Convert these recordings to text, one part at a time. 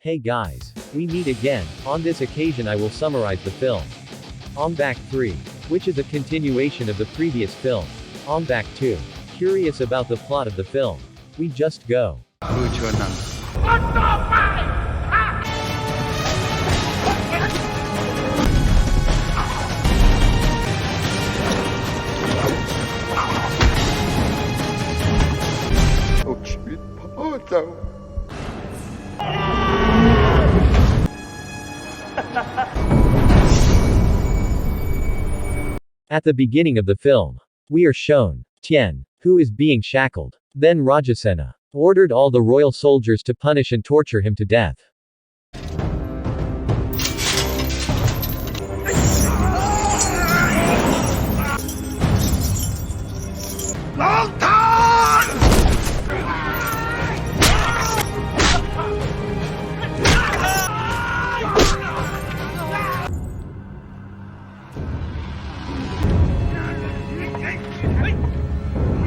Hey guys, we meet again. On this occasion I will summarize the film Ongbak 3, which is a continuation of the previous film, Ongbak 2. Curious about the plot of the film? We just go. รู้ชวนนั้น ทุกชีวิตพ่อเจ้า At the beginning of the film, we are shown Tien, who is being shackled. Then Rajasena ordered all the royal soldiers to punish and torture him to death.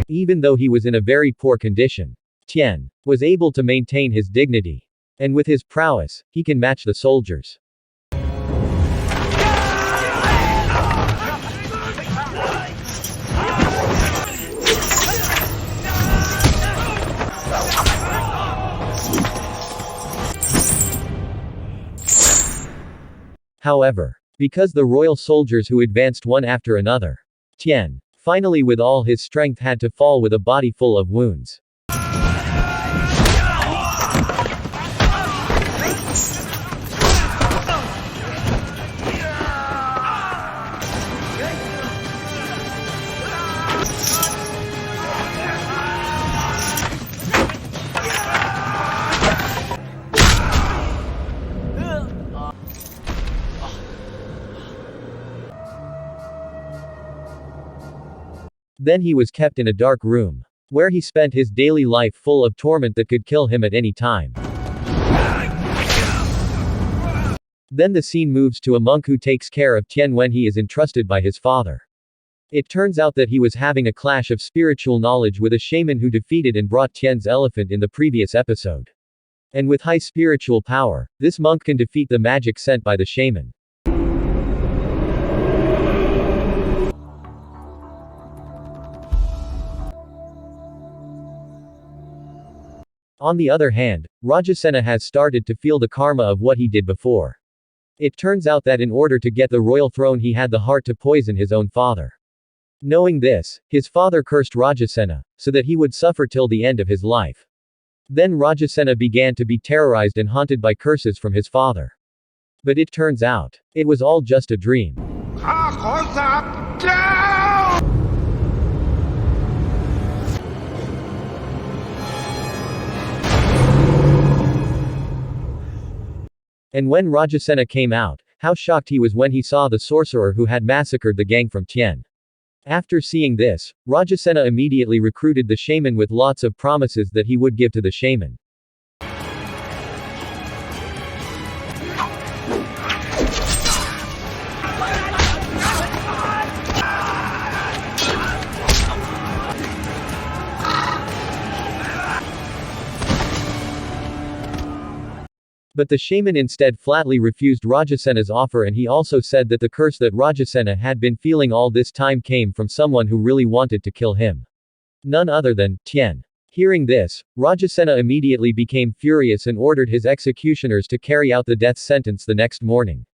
Even though he was in a very poor condition, Tien was able to maintain his dignity. And with his prowess, he can match the soldiers. However, because the royal soldiers who advanced one after another, Tien, finally with all his strength had to fall with a body full of wounds. Then he was kept in a dark room, where he spent his daily life full of torment that could kill him at any time. Then the scene moves to a monk who takes care of Tien when he is entrusted by his father. It turns out that he was having a clash of spiritual knowledge with a shaman who defeated and brought Tien's elephant in the previous episode. And with high spiritual power, this monk can defeat the magic sent by the shaman. On the other hand, Rajasena has started to feel the karma of what he did before. It turns out that in order to get the royal throne he had the heart to poison his own father. Knowing this, his father cursed Rajasena, so that he would suffer till the end of his life. Then Rajasena began to be terrorized and haunted by curses from his father. But it turns out, it was all just a dream. And when Rajasena came out, how shocked he was when he saw the sorcerer who had massacred the gang from Tien. After seeing this, Rajasena immediately recruited the shaman with lots of promises that he would give to the shaman. But the shaman instead flatly refused Rajasena's offer, and he also said that the curse that Rajasena had been feeling all this time came from someone who really wanted to kill him. None other than Tien. Hearing this, Rajasena immediately became furious and ordered his executioners to carry out the death sentence the next morning.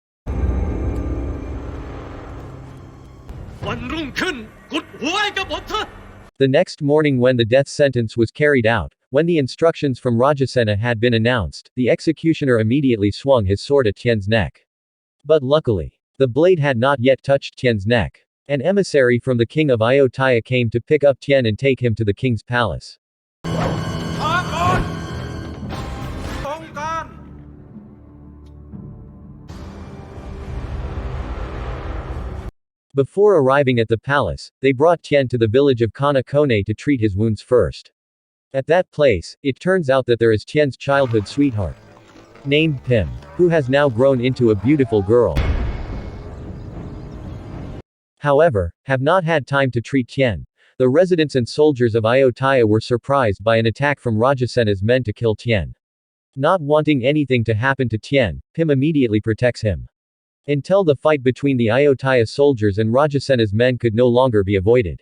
The next morning when the death sentence was carried out, when the instructions from Rajasena had been announced, the executioner immediately swung his sword at Tien's neck. But luckily, the blade had not yet touched Tien's neck. An emissary from the king of Ayutthaya came to pick up Tien and take him to the king's palace. Before arriving at the palace, they brought Tien to the village of Kana Kone to treat his wounds first. At that place, it turns out that there is Tien's childhood sweetheart, named Pim, who has now grown into a beautiful girl. However, have not had time to treat Tien. The residents and soldiers of Ayutthaya were surprised by an attack from Rajasena's men to kill Tien. Not wanting anything to happen to Tien, Pim immediately protects him. Until the fight between the Ayutthaya soldiers and Rajasena's men could no longer be avoided.